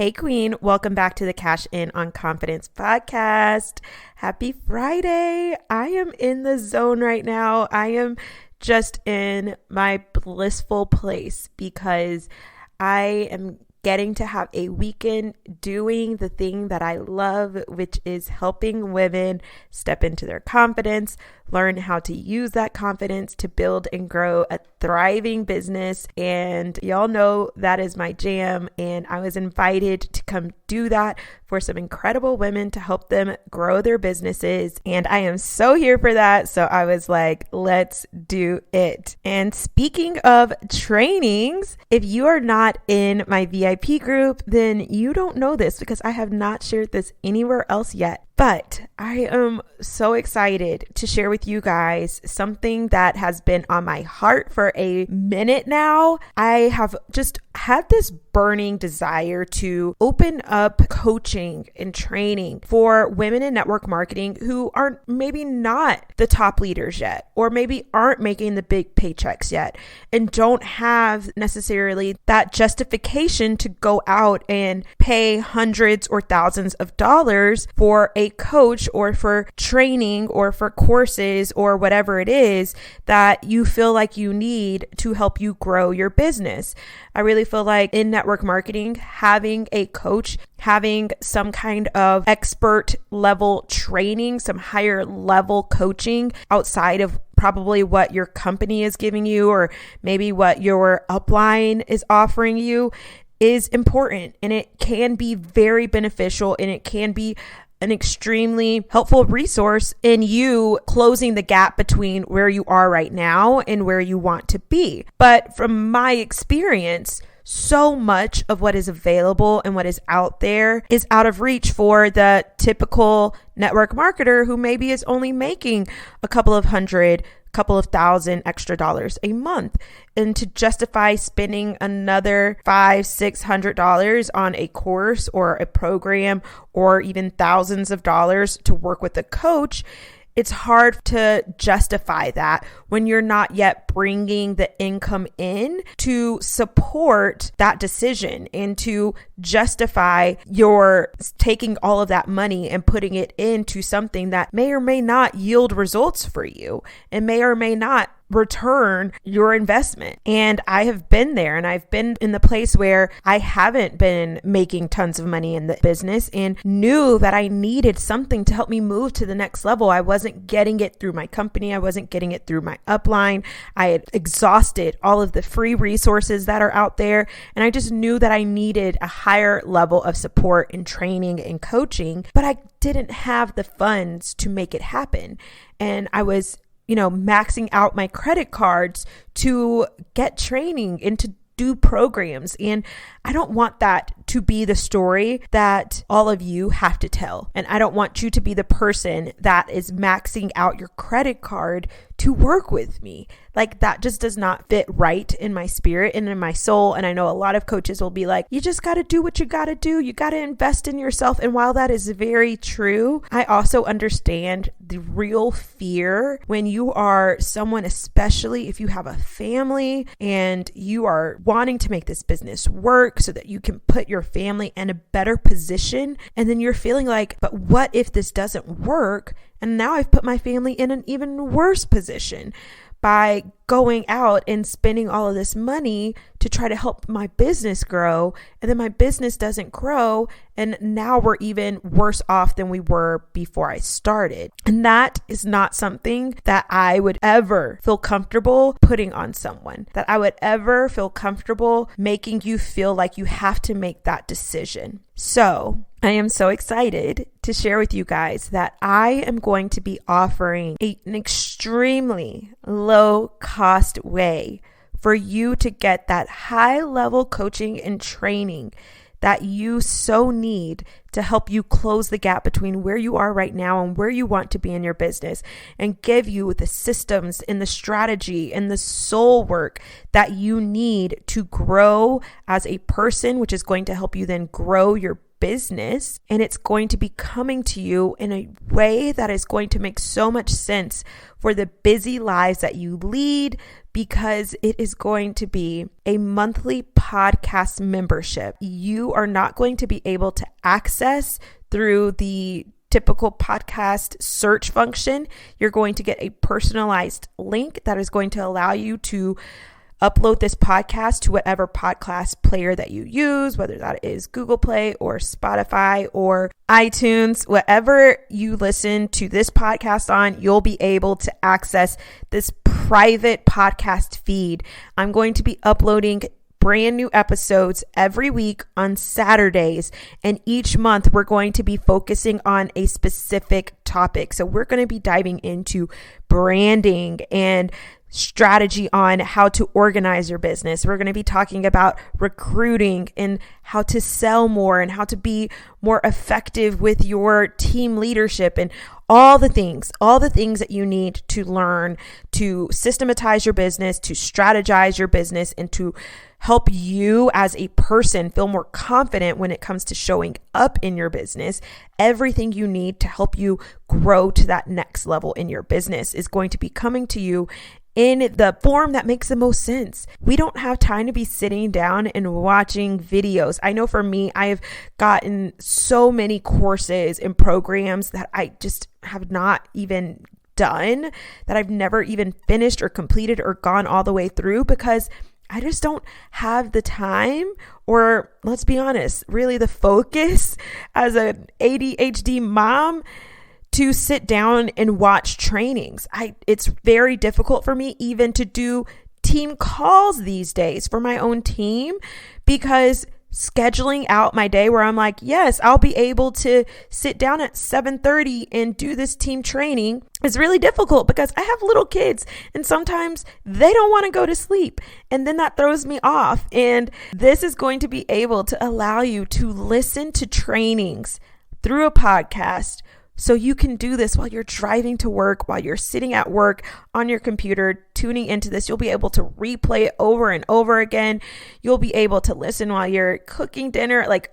Hey Queen, welcome back to the Cash In on Confidence podcast. Happy Friday. I am in the zone right now. I am just in my blissful place because I am getting to have a weekend doing the thing that I love, which is helping women step into their confidence, learn how to use that confidence to build and grow a thriving business. And y'all know that is my jam. And I was invited to come do that for some incredible women to help them grow their businesses. And I am so here for that. So I was like, let's do it. And speaking of trainings, if you are not in my VIP group, then you don't know this because I have not shared this anywhere else yet. But I am so excited to share with you guys something that has been on my heart for a minute now. I have just had this burning desire to open up coaching and training for women in network marketing who are maybe not the top leaders yet, or maybe aren't making the big paychecks yet, and don't have necessarily that justification to go out and pay hundreds or thousands of dollars for a coach or for training or for courses or whatever it is that you feel like you need to help you grow your business. I really feel like in network marketing, having a coach, having some kind of expert level training, some higher level coaching outside of probably what your company is giving you or maybe what your upline is offering you is important. And it can be very beneficial, and it can be an extremely helpful resource in you closing the gap between where you are right now and where you want to be. But from my experience, so much of what is available and what is out there is out of reach for the typical network marketer who maybe is only making a couple of thousand extra dollars a month. And to justify spending another $500-$600 on a course or a program or even thousands of dollars to work with a coach, it's hard to justify that when you're not yet bringing the income in to support that decision and to justify your taking all of that money and putting it into something that may or may not yield results for you and may or may not return your investment. And I have been there, and I've been in the place where I haven't been making tons of money in the business and knew that I needed something to help me move to the next level. I wasn't getting it through my company. I wasn't getting it through my upline. I had exhausted all of the free resources that are out there. And I just knew that I needed a higher level of support and training and coaching, but I didn't have the funds to make it happen. And I was maxing out my credit cards to get training and to do programs. And I don't want that to be the story that all of you have to tell. And I don't want you to be the person that is maxing out your credit card to work with me. Like, that just does not fit right in my spirit and in my soul. And I know a lot of coaches will be like, you just got to do what you got to do. You got to invest in yourself. And while that is very true, I also understand the real fear when you are someone, especially if you have a family and you are wanting to make this business work so that you can put your family in a better position. And then you're feeling like, but what if this doesn't work? And now I've put my family in an even worse position by going out and spending all of this money to try to help my business grow. And then my business doesn't grow. And now we're even worse off than we were before I started. And that is not something that I would ever feel comfortable putting on someone, that I would ever feel comfortable making you feel like you have to make that decision. So I am so excited to share with you guys that I am going to be offering an extremely low cost way for you to get that high level coaching and training that you so need to help you close the gap between where you are right now and where you want to be in your business, and give you the systems and the strategy and the soul work that you need to grow as a person, which is going to help you then grow your business. And it's going to be coming to you in a way that is going to make so much sense for the busy lives that you lead, because it is going to be a monthly podcast membership. You are not going to be able to access through the typical podcast search function. You're going to get a personalized link that is going to allow you to upload this podcast to whatever podcast player that you use, whether that is Google Play or Spotify or iTunes. Whatever you listen to this podcast on, you'll be able to access this private podcast feed. I'm going to be uploading brand new episodes every week on Saturdays, and each month we're going to be focusing on a specific topic. So we're going to be diving into branding and strategy on how to organize your business. We're going to be talking about recruiting and how to sell more and how to be more effective with your team leadership and all the things that you need to learn to systematize your business, to strategize your business, and to help you as a person feel more confident when it comes to showing up in your business. Everything you need to help you grow to that next level in your business is going to be coming to you in the form that makes the most sense. We don't have time to be sitting down and watching videos. I know for me, I have gotten so many courses and programs that I just have not even done, that I've never even finished or completed or gone all the way through, because I just don't have the time, or let's be honest, really the focus as an ADHD mom to sit down and watch trainings. It's very difficult for me even to do team calls these days for my own team, because scheduling out my day where I'm like, yes, I'll be able to sit down at 7:30 and do this team training is really difficult, because I have little kids and sometimes they don't want to go to sleep, and then that throws me off. And this is going to be able to allow you to listen to trainings through a podcast. So you can do this while you're driving to work, while you're sitting at work on your computer, tuning into this. You'll be able to replay it over and over again. You'll be able to listen while you're cooking dinner. Like,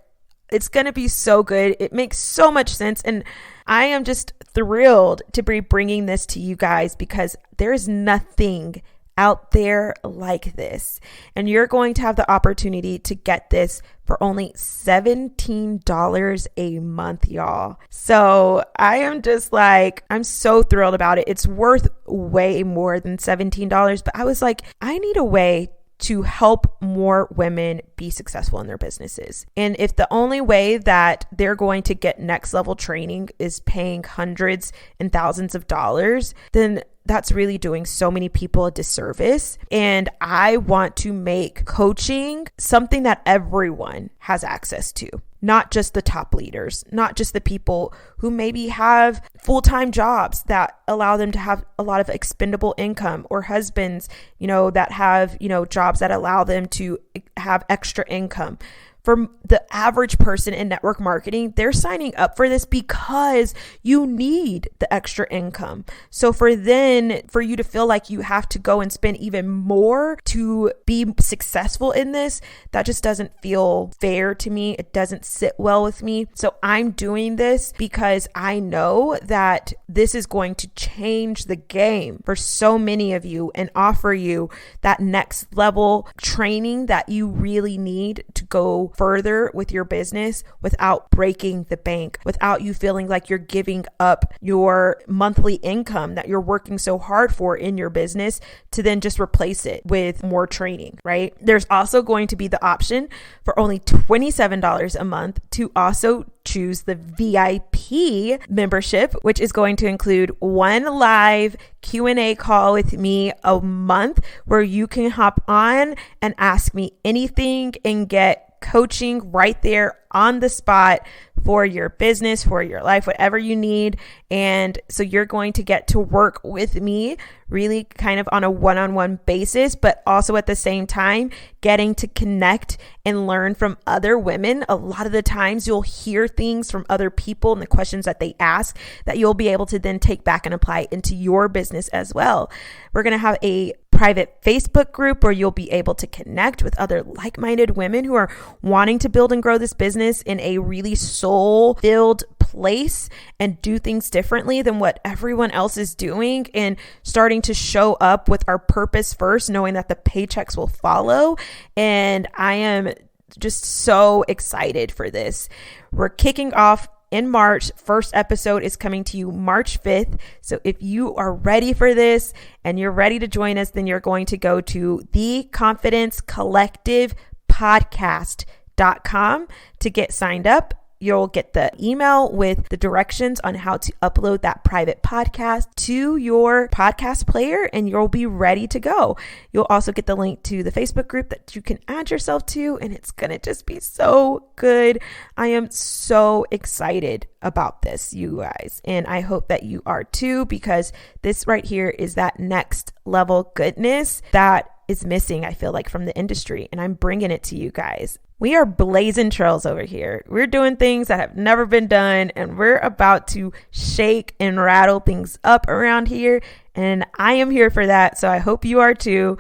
it's going to be so good. It makes so much sense. And I am just thrilled to be bringing this to you guys, because there's nothing out there like this. And you're going to have the opportunity to get this for only $17 a month, y'all. So I am just like, I'm so thrilled about it. It's worth way more than $17, but I was like, I need a way to help more women be successful in their businesses. And if the only way that they're going to get next level training is paying hundreds and thousands of dollars, then that's really doing so many people a disservice. And I want to make coaching something that everyone has access to. Not just the top leaders, not just the people who maybe have full-time jobs that allow them to have a lot of expendable income, or husbands, that have, jobs that allow them to have extra income. For the average person in network marketing, they're signing up for this because you need the extra income. So for you to feel like you have to go and spend even more to be successful in this, that just doesn't feel fair to me. It doesn't sit well with me. So I'm doing this because I know that this is going to change the game for so many of you and offer you that next level training that you really need to go further with your business without breaking the bank, without you feeling like you're giving up your monthly income that you're working so hard for in your business to then just replace it with more training, right? There's also going to be the option for only $27 a month to also choose the VIP membership, which is going to include one live Q&A call with me a month where you can hop on and ask me anything and get coaching right there on the spot for your business, for your life, whatever you need. And so you're going to get to work with me really kind of on a one-on-one basis, but also at the same time getting to connect and learn from other women. A lot of the times you'll hear things from other people and the questions that they ask that you'll be able to then take back and apply into your business as well. We're going to have a private Facebook group where you'll be able to connect with other like-minded women who are wanting to build and grow this business in a really soul-filled place and do things differently than what everyone else is doing, and starting to show up with our purpose first, knowing that the paychecks will follow. And I am just so excited for this. We're kicking off in March. First episode is coming to you March 5th. So if you are ready for this and you're ready to join us, then you're going to go to theconfidencecollectivepodcast.com to get signed up. You'll get the email with the directions on how to upload that private podcast to your podcast player, and you'll be ready to go. You'll also get the link to the Facebook group that you can add yourself to, and it's going to just be so good. I am so excited about this, you guys, and I hope that you are too, because this right here is that next level goodness that is missing, I feel like, from the industry, and I'm bringing it to you guys. We are blazing trails over here. We're doing things that have never been done, and we're about to shake and rattle things up around here, and I am here for that, so I hope you are too.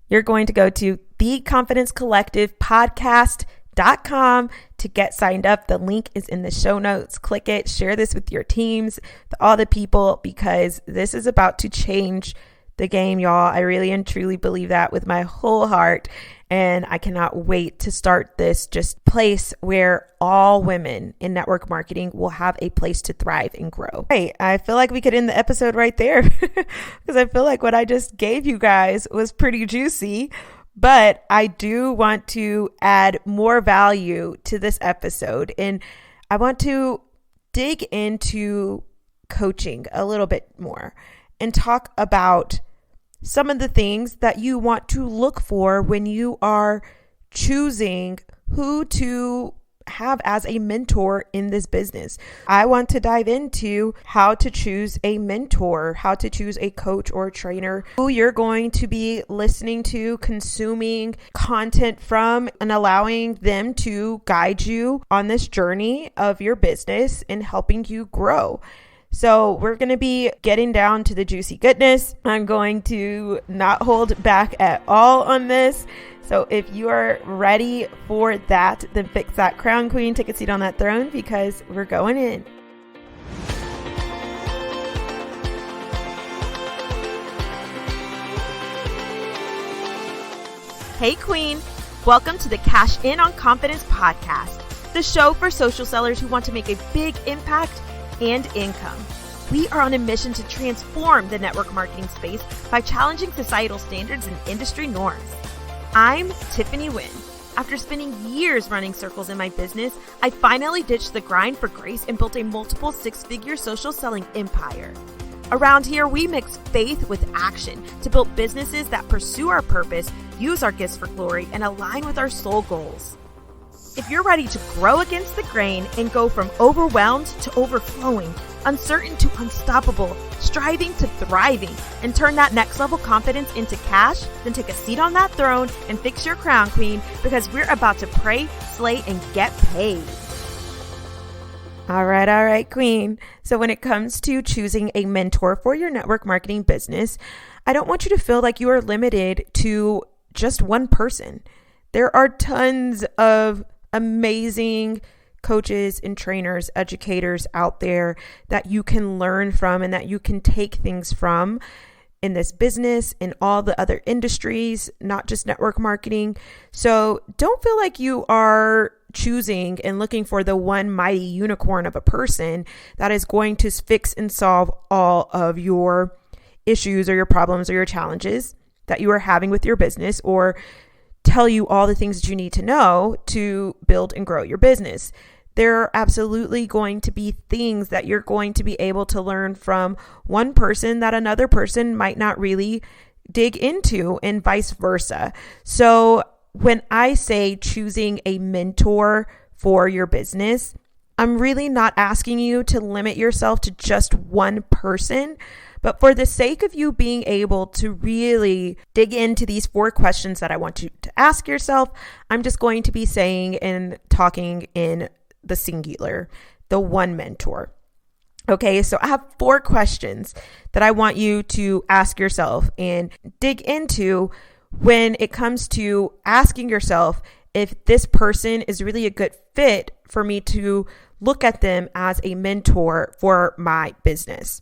You're going to go to theconfidencecollectivepodcast.com to get signed up. The link is in the show notes. Click it, share this with your teams, with all the people, because this is about to change the game, y'all. I really and truly believe that with my whole heart. And I cannot wait to start this just place where all women in network marketing will have a place to thrive and grow. Hey, I feel like we could end the episode right there because I feel like what I just gave you guys was pretty juicy. But I do want to add more value to this episode. And I want to dig into coaching a little bit more and talk about some of the things that you want to look for when you are choosing who to have as a mentor in this business. I want to dive into how to choose a mentor, how to choose a coach or a trainer who you're going to be listening to, consuming content from, and allowing them to guide you on this journey of your business and helping you grow. So we're going to be getting down to the juicy goodness. I'm going to not hold back at all on this. So if you are ready for that, then fix that crown, queen, take a seat on that throne, because we're going in. Hey, queen. Welcome to the Cash In on Confidence podcast, the show for social sellers who want to make a big impact and income. We are on a mission to transform the network marketing space by challenging societal standards and industry norms. I'm Tiffany Wynn. After spending years running circles in my business, I finally ditched the grind for grace and built a multiple six-figure social selling empire. Around here, we mix faith with action to build businesses that pursue our purpose, use our gifts for glory, and align with our soul goals. If you're ready to grow against the grain and go from overwhelmed to overflowing, uncertain to unstoppable, striving to thriving, and turn that next level confidence into cash, then take a seat on that throne and fix your crown, queen, because we're about to pray, slay, and get paid. All right, queen. So when it comes to choosing a mentor for your network marketing business, I don't want you to feel like you are limited to just one person. There are tons of amazing coaches and trainers, educators out there that you can learn from and that you can take things from in this business, in all the other industries, not just network marketing. So don't feel like you are choosing and looking for the one mighty unicorn of a person that is going to fix and solve all of your issues or your problems or your challenges that you are having with your business, or tell you all the things that you need to know to build and grow your business. There are absolutely going to be things that you're going to be able to learn from one person that another person might not really dig into, and vice versa. So when I say choosing a mentor for your business, I'm really not asking you to limit yourself to just one person. But for the sake of you being able to really dig into these 4 questions that I want you to ask yourself, I'm just going to be saying and talking in the singular, the one mentor. Okay, so I have 4 questions that I want you to ask yourself and dig into when it comes to asking yourself if this person is really a good fit for me to look at them as a mentor for my business.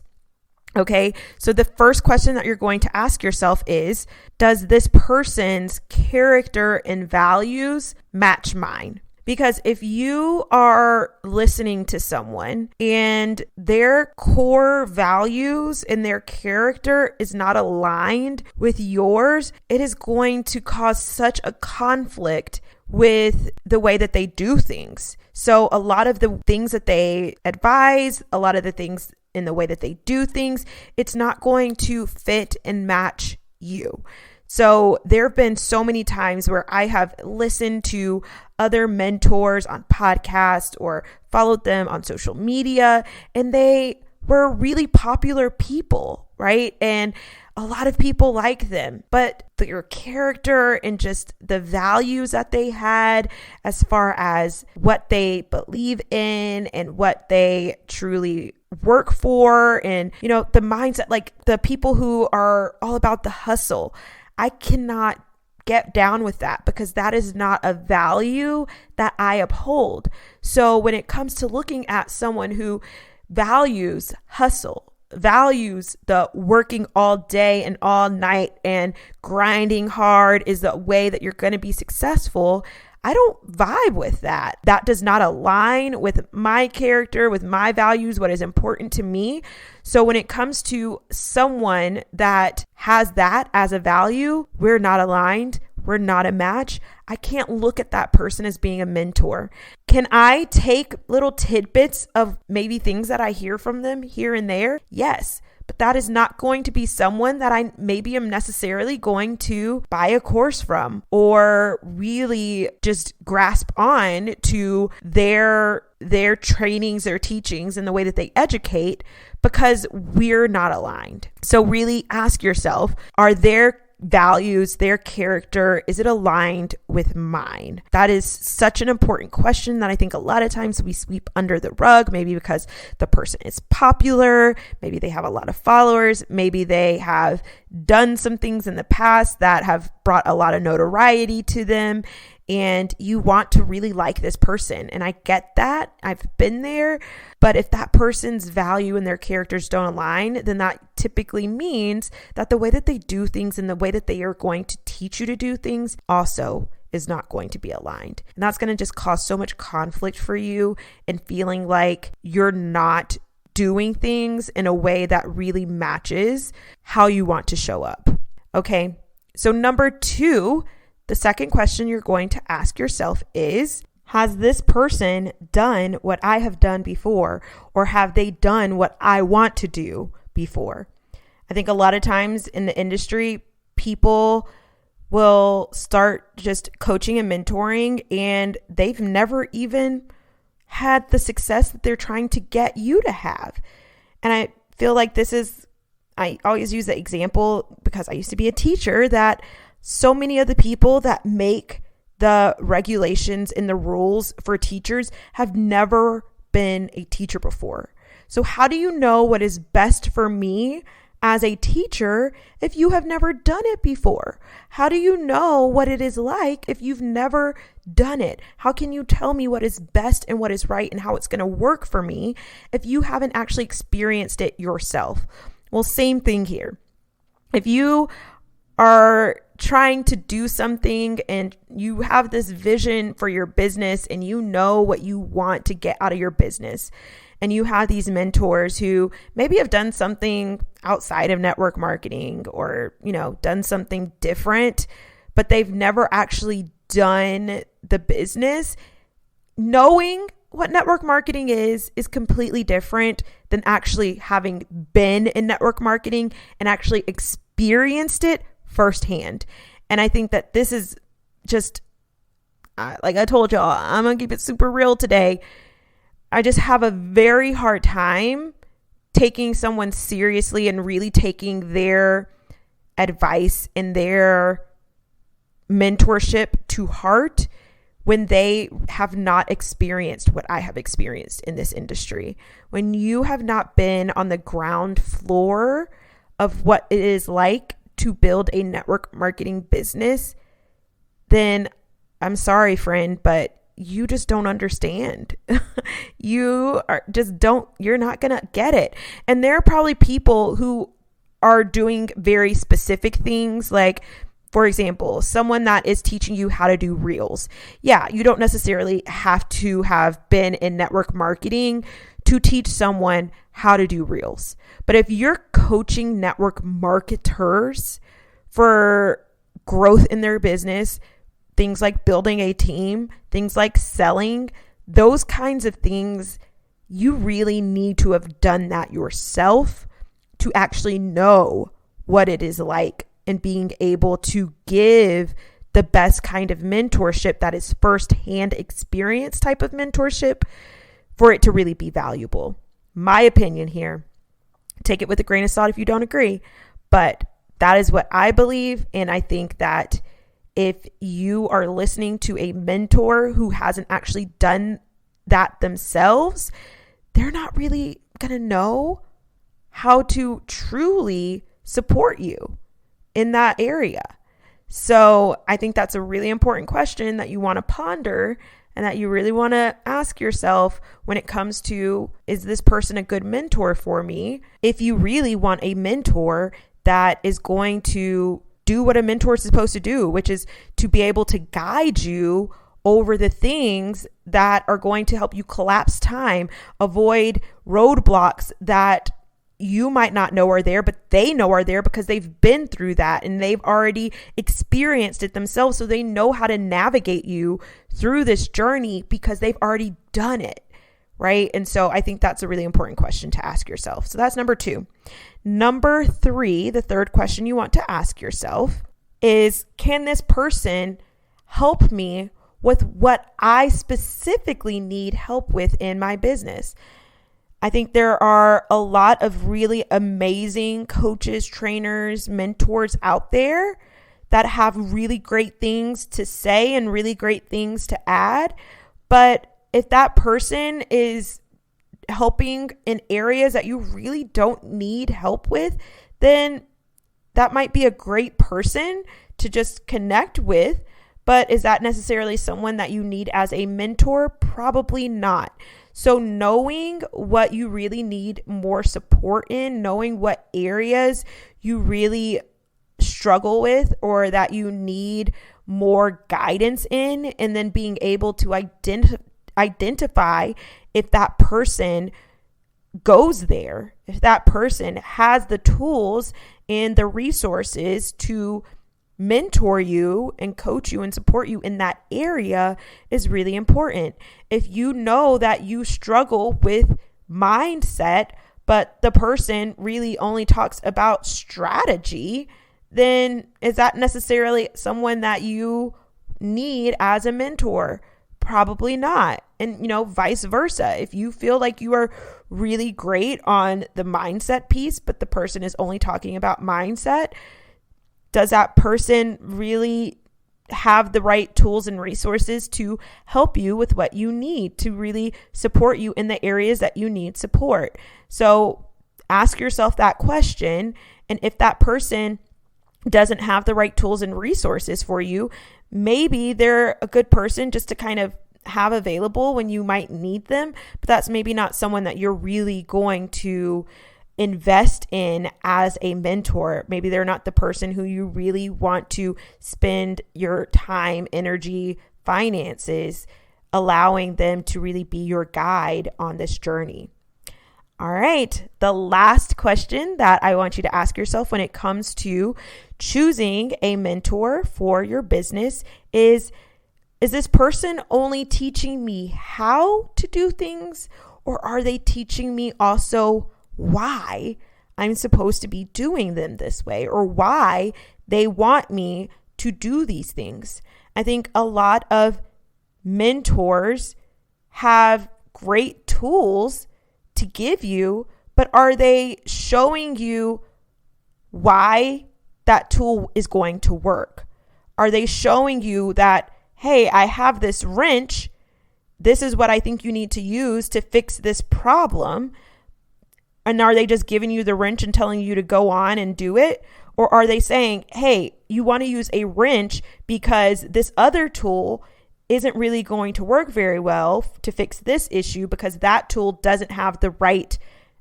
Okay, so the first question that you're going to ask yourself is, does this person's character and values match mine? Because if you are listening to someone and their core values and their character is not aligned with yours, it is going to cause such a conflict with the way that they do things. So a lot of the things that they advise, a lot of the things in the way that they do things, it's not going to fit and match you. So there have been so many times where I have listened to other mentors on podcasts or followed them on social media, and they were really popular people, right? And a lot of people like them, but their character and just the values that they had as far as what they believe in and what they truly work for, and the mindset, like the people who are all about the hustle, I cannot get down with that because that is not a value that I uphold. So when it comes to looking at someone who values hustle, values the working all day and all night and grinding hard is the way that you're going to be successful, I don't vibe with that. That does not align with my character, with my values, what is important to me. So when it comes to someone that has that as a value, we're not aligned. We're not a match. I can't look at that person as being a mentor. Can I take little tidbits of maybe things that I hear from them here and there? Yes. But that is not going to be someone that I maybe am necessarily going to buy a course from or really just grasp on to their trainings, their teachings, and the way that they educate, because we're not aligned. So really ask yourself, are their values, their character, is it aligned with mine? That is such an important question that I think a lot of times we sweep under the rug, maybe because the person is popular, maybe they have a lot of followers, maybe they have done some things in the past that have brought a lot of notoriety to them, and you want to really like this person. And I get that. I've been there. But if that person's value and their characters don't align, then that typically means that the way that they do things and the way that they are going to teach you to do things also is not going to be aligned. And that's going to just cause so much conflict for you and feeling like you're not doing things in a way that really matches how you want to show up. Okay. So number 2, the second question you're going to ask yourself is, has this person done what I have done before, or have they done what I want to do before? I think a lot of times in the industry, people will start just coaching and mentoring, and they've never even had the success that they're trying to get you to have. And I feel like I always use the example because I used to be a teacher, that so many of the people that make the regulations and the rules for teachers have never been a teacher before. So how do you know what is best for me as a teacher if you have never done it before? How do you know what it is like if you've never done it? How can you tell me what is best and what is right and how it's going to work for me if you haven't actually experienced it yourself? Well, same thing here. If you are trying to do something and you have this vision for your business and you know what you want to get out of your business, and you have these mentors who maybe have done something outside of network marketing or, done something different, but they've never actually done the business, knowing what network marketing is completely different than actually having been in network marketing and actually experienced it firsthand. And I think that this is just, like I told y'all, I'm going to keep it super real today. I just have a very hard time taking someone seriously and really taking their advice and their mentorship to heart when they have not experienced what I have experienced in this industry. When you have not been on the ground floor of what it is like to build a network marketing business, then I'm sorry, friend, but you just don't understand. You're not going to get it. And there are probably people who are doing very specific things, like, for example, someone that is teaching you how to do reels. Yeah, you don't necessarily have to have been in network marketing to teach someone how to do reels. But if you're coaching network marketers for growth in their business, things like building a team, things like selling, those kinds of things, you really need to have done that yourself to actually know what it is like and being able to give the best kind of mentorship that is firsthand experience type of mentorship for it to really be valuable. My opinion here, take it with a grain of salt if you don't agree, but that is what I believe. And I think that if you are listening to a mentor who hasn't actually done that themselves, they're not really going to know how to truly support you in that area. So I think that's a really important question that you want to ponder and that you really want to ask yourself when it comes to, is this person a good mentor for me? If you really want a mentor that is going to do what a mentor is supposed to do, which is to be able to guide you over the things that are going to help you collapse time, avoid roadblocks that you might not know are there, but they know are there because they've been through that and they've already experienced it themselves. So they know how to navigate you through this journey because they've already done it, right? And so I think that's a really important question to ask yourself. So that's number 2. Number 3, the third question you want to ask yourself is, can this person help me with what I specifically need help with in my business? I think there are a lot of really amazing coaches, trainers, mentors out there that have really great things to say and really great things to add. But if that person is helping in areas that you really don't need help with, then that might be a great person to just connect with. But is that necessarily someone that you need as a mentor? Probably not. So knowing what you really need more support in, knowing what areas you really struggle with or that you need more guidance in, and then being able to identify if that person goes there, if that person has the tools and the resources to mentor you and coach you and support you in that area is really important. If you know that you struggle with mindset, but the person really only talks about strategy, then is that necessarily someone that you need as a mentor? Probably not. And, vice versa. If you feel like you are really great on the mindset piece, but the person is only talking about mindset, does that person really have the right tools and resources to help you with what you need to really support you in the areas that you need support? So ask yourself that question. And if that person doesn't have the right tools and resources for you, maybe they're a good person just to kind of have available when you might need them, but that's maybe not someone that you're really going to invest in as a mentor. Maybe they're not the person who you really want to spend your time, energy, finances, allowing them to really be your guide on this journey. All right. The last question that I want you to ask yourself when it comes to choosing a mentor for your business is this person only teaching me how to do things, or are they teaching me also why I'm supposed to be doing them this way, or why they want me to do these things? I think a lot of mentors have great tools to give you, but are they showing you why that tool is going to work? Are they showing you that, hey, I have this wrench. This is what I think you need to use to fix this problem. And are they just giving you the wrench and telling you to go on and do it? Or are they saying, hey, you want to use a wrench because this other tool isn't really going to work very well to fix this issue because that tool doesn't have the right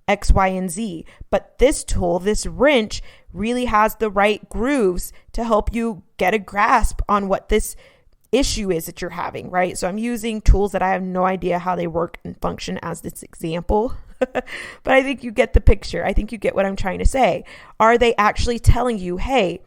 X, Y, and Z. But this tool, this wrench, really has the right grooves to help you get a grasp on what this issue is that you're having, right? So I'm using tools that I have no idea how they work and function as this example, but I think you get the picture. I think you get what I'm trying to say. Are they actually telling you, hey,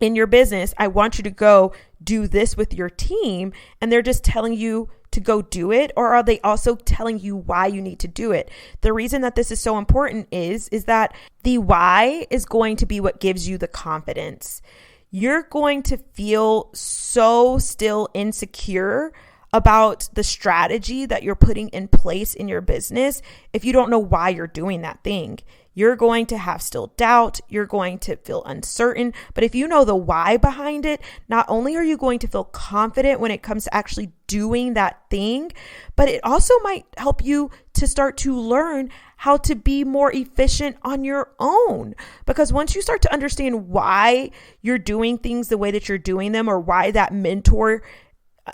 in your business, I want you to go do this with your team, and they're just telling you to go do it? Or are they also telling you why you need to do it? The reason that this is so important is that the why is going to be what gives you the confidence. You're going to feel so still insecure about the strategy that you're putting in place in your business if you don't know why you're doing that thing. You're going to have still doubt. You're going to feel uncertain. But if you know the why behind it, not only are you going to feel confident when it comes to actually doing that thing, but it also might help you to start to learn how to be more efficient on your own. Because once you start to understand why you're doing things the way that you're doing them, or why that mentor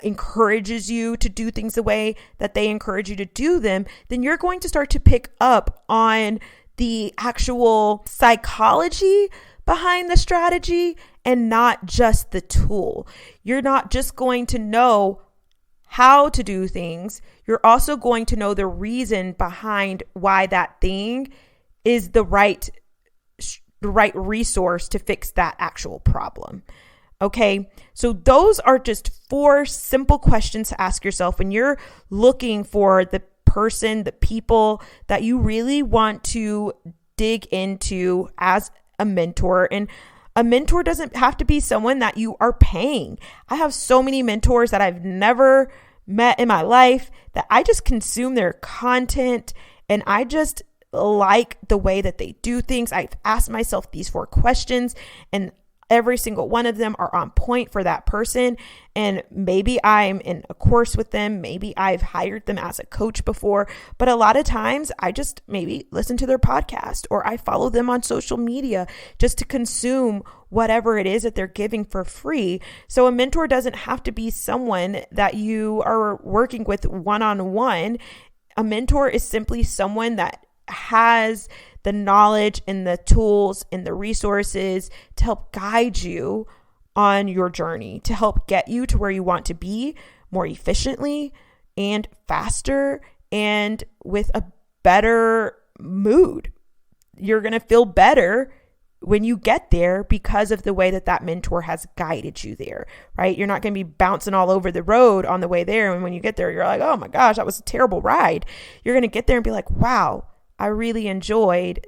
encourages you to do things the way that they encourage you to do them, then you're going to start to pick up on the actual psychology behind the strategy and not just the tool. You're not just going to know how to do things. You're also going to know the reason behind why that thing is the right resource to fix that actual problem. Okay, so those are just 4 simple questions to ask yourself when you're looking for the person, the people that you really want to dig into as a mentor. And a mentor doesn't have to be someone that you are paying. I have so many mentors that I've never met in my life that I just consume their content and I just like the way that they do things. I've asked myself these 4 questions and every single one of them are on point for that person. And maybe I'm in a course with them. Maybe I've hired them as a coach before. But a lot of times I just maybe listen to their podcast or I follow them on social media just to consume whatever it is that they're giving for free. So a mentor doesn't have to be someone that you are working with one-on-one. A mentor is simply someone that has the knowledge and the tools and the resources to help guide you on your journey, to help get you to where you want to be more efficiently and faster and with a better mood. You're going to feel better when you get there because of the way that that mentor has guided you there, right? You're not going to be bouncing all over the road on the way there. And when you get there, you're like, oh my gosh, that was a terrible ride. You're going to get there and be like, wow, I really enjoyed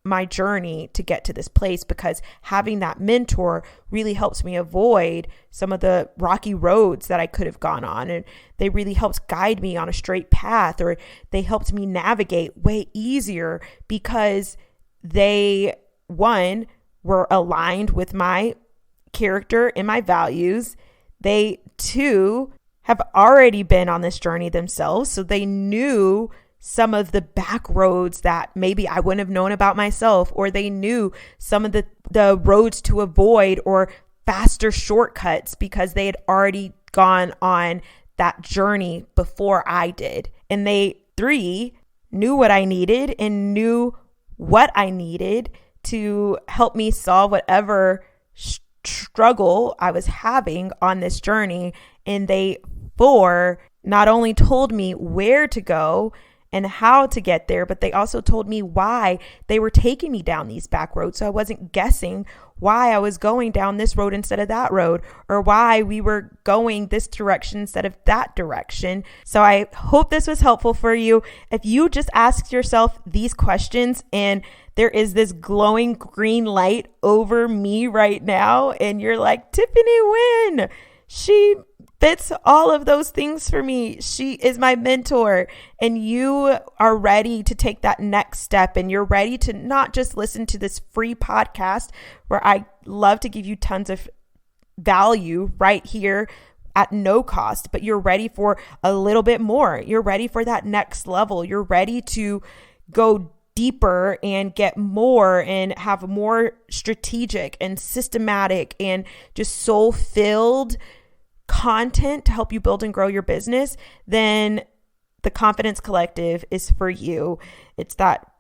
my journey to get to this place because having that mentor really helps me avoid some of the rocky roads that I could have gone on. And they really helped guide me on a straight path, or they helped me navigate way easier because they, one, were aligned with my character and my values. They, two, have already been on this journey themselves. So they knew some of the back roads that maybe I wouldn't have known about myself, or they knew some of the roads to avoid or faster shortcuts because they had already gone on that journey before I did. And they, 3, knew what I needed and knew what I needed to help me solve whatever struggle I was having on this journey. And they, 4, not only told me where to go and how to get there, but they also told me why they were taking me down these back roads. So I wasn't guessing why I was going down this road instead of that road, or why we were going this direction instead of that direction. So I hope this was helpful for you. If you just ask yourself these questions and there is this glowing green light over me right now, and you're like, Tiffany Wynn, she fits all of those things for me. She is my mentor, and you are ready to take that next step, and you're ready to not just listen to this free podcast where I love to give you tons of value right here at no cost, but you're ready for a little bit more. You're ready for that next level. You're ready to go deeper and get more and have more strategic and systematic and just soul-filled content to help you build and grow your business, then the Confidence Collective is for you. It's that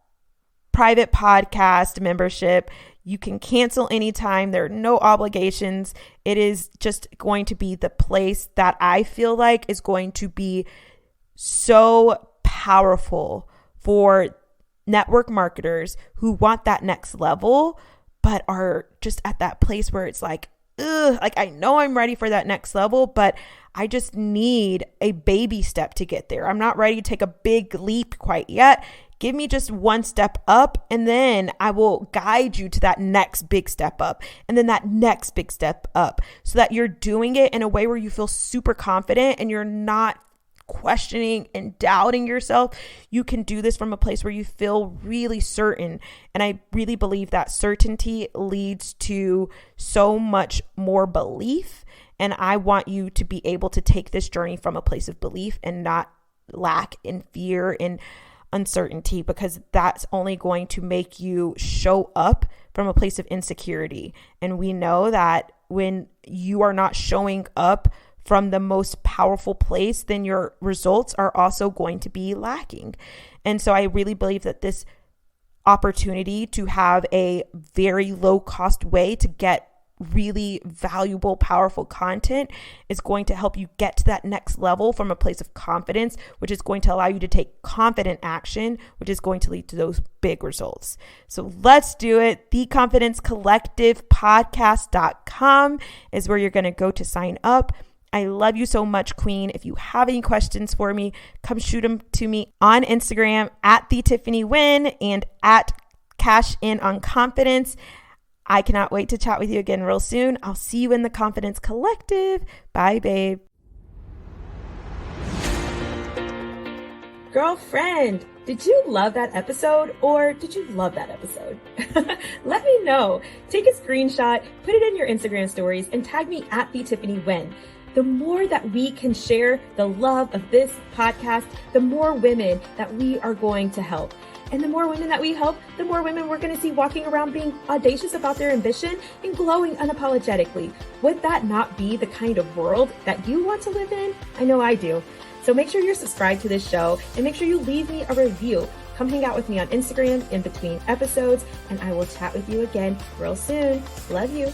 private podcast membership. You can cancel anytime. There are no obligations. It is just going to be the place that I feel like is going to be so powerful for network marketers who want that next level, but are just at that place where it's like, like I know I'm ready for that next level, but I just need a baby step to get there. I'm not ready to take a big leap quite yet. Give me just one step up, and then I will guide you to that next big step up, and then that next big step up, so that you're doing it in a way where you feel super confident and you're not questioning and doubting yourself. You can do this from a place where you feel really certain. And I really believe that certainty leads to so much more belief. And I want you to be able to take this journey from a place of belief and not lack in fear and uncertainty, because that's only going to make you show up from a place of insecurity. And we know that when you are not showing up from the most powerful place, then your results are also going to be lacking. And so I really believe that this opportunity to have a very low cost way to get really valuable, powerful content is going to help you get to that next level from a place of confidence, which is going to allow you to take confident action, which is going to lead to those big results. So let's do it. TheConfidenceCollectivepodcast.com is where you're going to go to sign up. I love you so much, Queen. If you have any questions for me, come shoot them to me on Instagram at TheTiffanyWin and at Cash In on Confidence. I cannot wait to chat with you again real soon. I'll see you in the Confidence Collective. Bye, babe. Girlfriend, did you love that episode, or did you love that episode? Let me know. Take a screenshot, put it in your Instagram stories, and tag me at TheTiffanyWin. The more that we can share the love of this podcast, the more women that we are going to help. And the more women that we help, the more women we're going to see walking around being audacious about their ambition and glowing unapologetically. Would that not be the kind of world that you want to live in? I know I do. So make sure you're subscribed to this show and make sure you leave me a review. Come hang out with me on Instagram in between episodes, and I will chat with you again real soon. Love you.